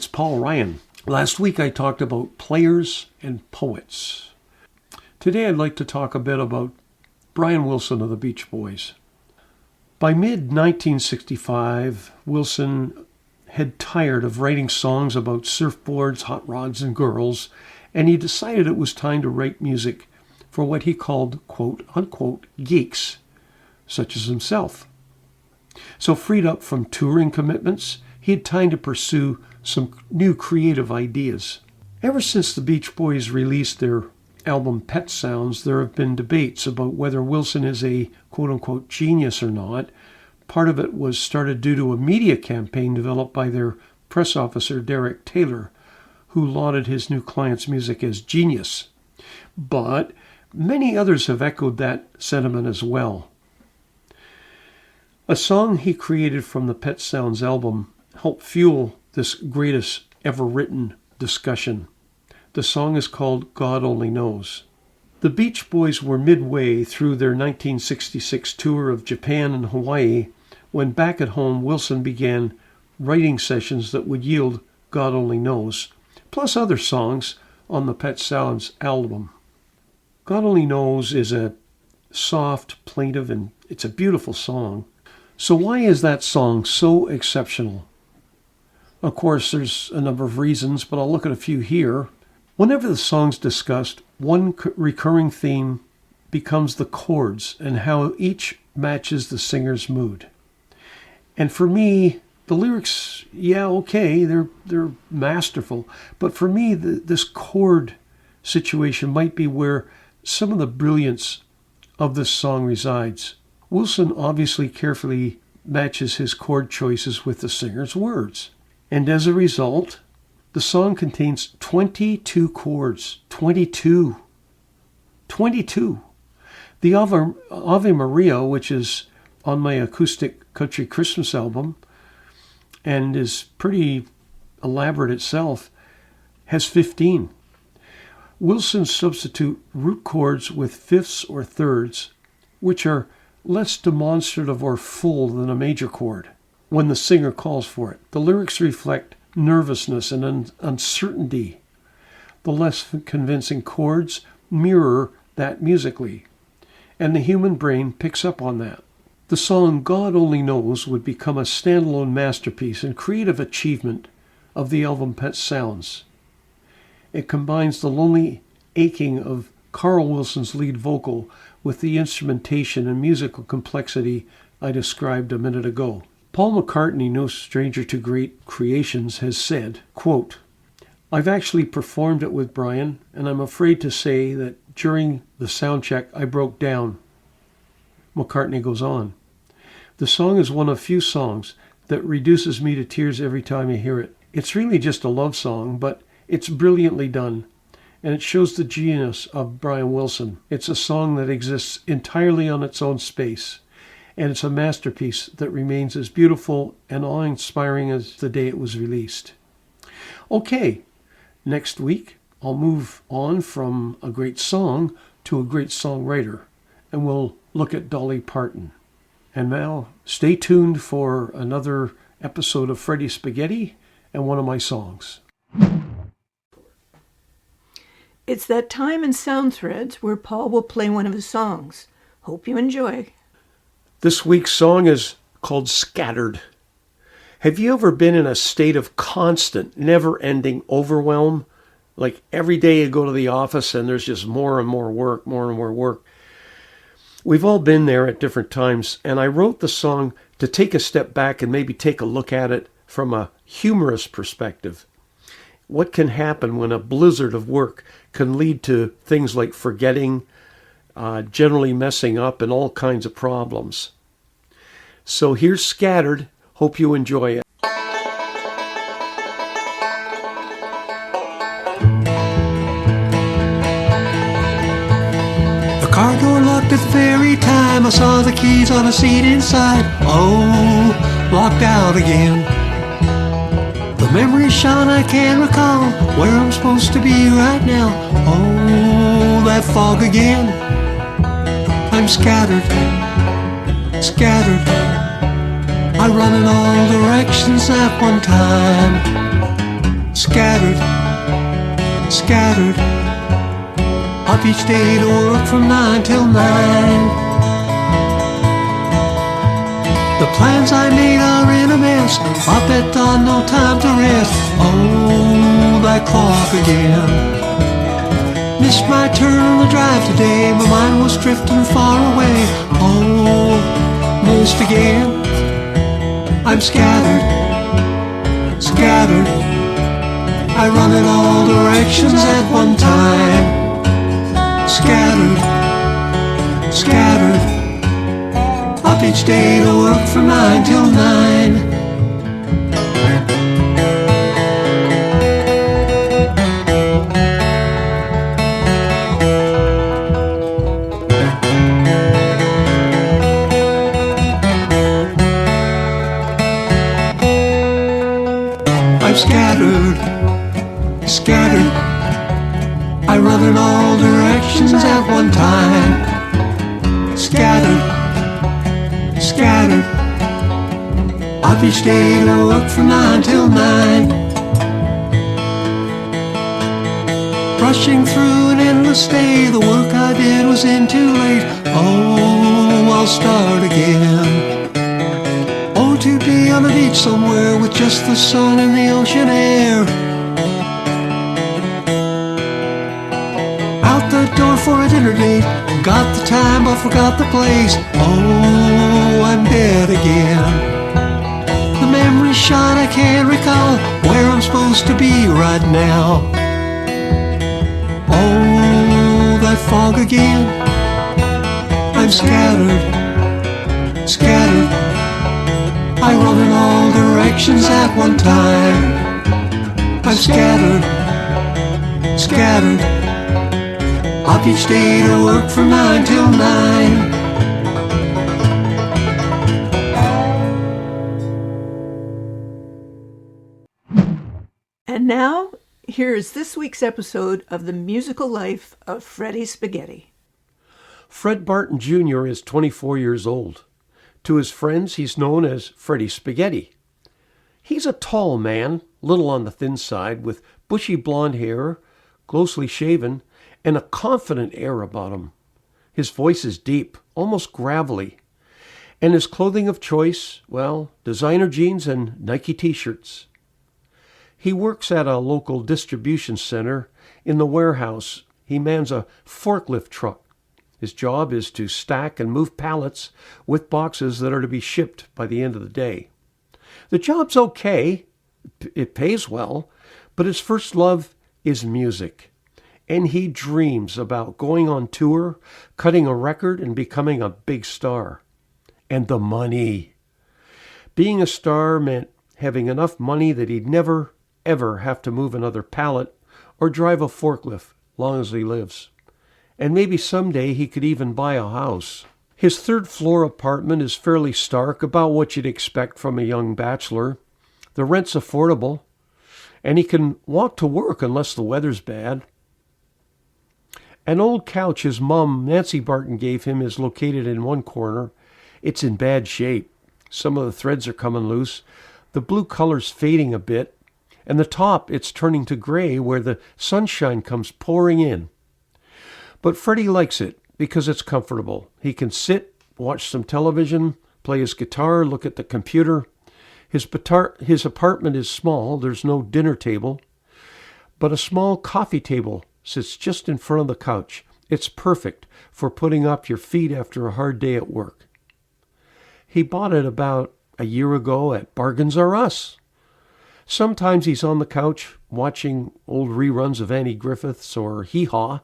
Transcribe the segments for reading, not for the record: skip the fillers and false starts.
It's Paul Ryan. Last week I talked about players and poets. Today I'd like to talk a bit about Brian Wilson of the Beach Boys. By mid-1965, Wilson had tired of writing songs about surfboards, hot rods, and girls, and he decided it was time to write music for what he called, quote-unquote, geeks, such as himself. So freed up from touring commitments, he had time to pursue some new creative ideas. Ever since the Beach Boys released their album Pet Sounds, there have been debates about whether Wilson is a quote-unquote genius or not. Part of it was started due to a media campaign developed by their press officer, Derek Taylor, who lauded his new client's music as genius. But many others have echoed that sentiment as well. A song he created from the Pet Sounds album helped fuel this greatest ever written discussion. The song is called God Only Knows. The Beach Boys were midway through their 1966 tour of Japan and Hawaii when back at home Wilson began writing sessions that would yield God Only Knows, plus other songs on the Pet Sounds album. God Only Knows is a soft, plaintive, and it's a beautiful song. So why is that song so exceptional? Of course, there's a number of reasons, but I'll look at a few here. Whenever the song's discussed, one recurring theme becomes the chords and how each matches the singer's mood. And for me, the lyrics, they're masterful. But for me, this chord situation might be where some of the brilliance of this song resides. Wilson obviously carefully matches his chord choices with the singer's words. And as a result, the song contains 22 chords. 22. The Ave Maria, which is on my acoustic country Christmas album and is pretty elaborate itself, has 15. Wilson substitute root chords with fifths or thirds, which are less demonstrative or full than a major chord when the singer calls for it. The lyrics reflect nervousness and uncertainty. The less convincing chords mirror that musically, and the human brain picks up on that. The song God Only Knows would become a standalone masterpiece and creative achievement of the album Pet Sounds. It combines the lonely aching of Carl Wilson's lead vocal with the instrumentation and musical complexity I described a minute ago. Paul McCartney, no stranger to great creations, has said, quote, "I've actually performed it with Brian, and I'm afraid to say that during the sound check I broke down." McCartney goes on, "The song is one of few songs that reduces me to tears every time I hear it. It's really just a love song, but it's brilliantly done, and it shows the genius of Brian Wilson. It's a song that exists entirely on its own space, and it's a masterpiece that remains as beautiful and awe-inspiring as the day it was released." Okay, next week I'll move on from a great song to a great songwriter, and we'll look at Dolly Parton. And now, stay tuned for another episode of Freddie Spaghetti and one of my songs. It's that time in Sound Threads where Paul will play one of his songs. Hope you enjoy. This week's song is called Scattered. Have you ever been in a state of constant, never-ending overwhelm? Like every day you go to the office and there's just more and more work. We've all been there at different times, and I wrote the song to take a step back and maybe take a look at it from a humorous perspective. What can happen when a blizzard of work can lead to things like forgetting, generally messing up, and all kinds of problems. So here's Scattered. Hope you enjoy it. The car door locked at the very time I saw the keys on a seat inside. Oh, locked out again. The memories shine, I can't recall where I'm supposed to be right now. Oh, that fog again. I'm scattered. I run in all directions at one time. Scattered, scattered, up each day to work from 9 till 9. The plans I made are in a mess, up at dawn, no time to rest. Oh, that clock again. Missed my turn on the drive today, my mind was drifting far away. Oh, missed again. I'm scattered, scattered, I run in all directions at one time. Scattered, scattered, up each day to work from 9 till 9. I'm scattered, scattered, I run in all directions at one time. Scattered, scattered, up each day to work from 9 till 9. Rushing through an endless day, the work I did was in too late. Oh, I'll start again. Oh, to be on the beach somewhere with just the sun and the ocean air. Out the door for a dinner date, got the time but forgot the place. Oh, I'm dead again. The memories shine, I can't recall where I'm supposed to be right now. Oh, that fog again. I'm scattered, scattered, I run in all directions at one time. I'm scattered, scattered, up each day to work from 9 till 9. And now, here is this week's episode of The Musical Life of Freddie Spaghetti. Fred Barton Jr. is 24 years old. To his friends, he's known as Freddie Spaghetti. He's a tall man, little on the thin side, with bushy blonde hair, closely shaven, and a confident air about him. His voice is deep, almost gravelly. And his clothing of choice, well, designer jeans and Nike t-shirts. He works at a local distribution center. In the warehouse, he mans a forklift truck. His job is to stack and move pallets with boxes that are to be shipped by the end of the day. The job's okay. It pays well, but his first love is music. And he dreams about going on tour, cutting a record, and becoming a big star. And the money. Being a star meant having enough money that he'd never, ever have to move another pallet or drive a forklift long as he lives. And maybe someday he could even buy a house. His third-floor apartment is fairly stark, about what you'd expect from a young bachelor. The rent's affordable, and he can walk to work unless the weather's bad. An old couch his mom, Nancy Barton, gave him is located in one corner. It's in bad shape. Some of the threads are coming loose. The blue color's fading a bit, and the top, it's turning to gray where the sunshine comes pouring in. But Freddie likes it because it's comfortable. He can sit, watch some television, play his guitar, look at the computer. His apartment is small. There's no dinner table, but a small coffee table sits just in front of the couch. It's perfect for putting up your feet after a hard day at work. He bought it about a year ago at Bargains R Us. Sometimes he's on the couch watching old reruns of Andy Griffiths or Hee Haw,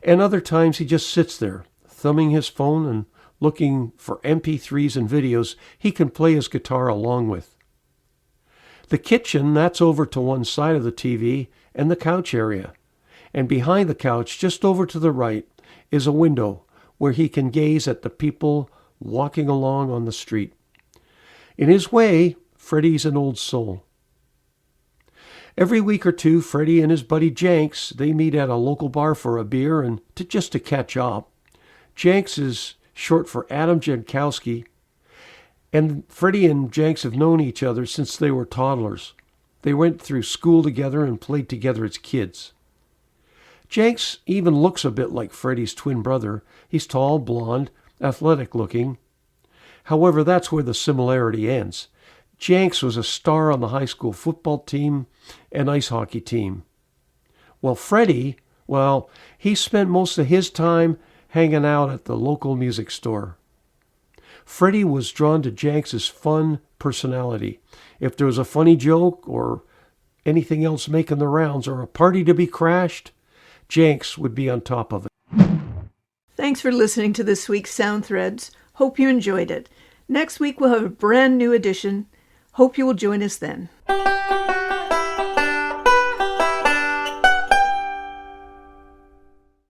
and other times he just sits there, thumbing his phone and looking for MP3s and videos he can play his guitar along with. The kitchen, that's over to one side of the TV and the couch area. And behind the couch, just over to the right, is a window where he can gaze at the people walking along on the street. In his way, Freddie's an old soul. Every week or two, Freddie and his buddy Jenks, they meet at a local bar for a beer and just to catch up. Jenks is short for Adam Jankowski, and Freddie and Jenks have known each other since they were toddlers. They went through school together and played together as kids. Jenks even looks a bit like Freddie's twin brother. He's tall, blonde, athletic looking. However, that's where the similarity ends. Jenks was a star on the high school football team and ice hockey team. Well, Freddie, he spent most of his time hanging out at the local music store. Freddie was drawn to Jenks' fun personality. If there was a funny joke or anything else making the rounds or a party to be crashed, Jenks would be on top of it. Thanks for listening to this week's Sound Threads. Hope you enjoyed it. Next week we'll have a brand new edition. Hope you will join us then.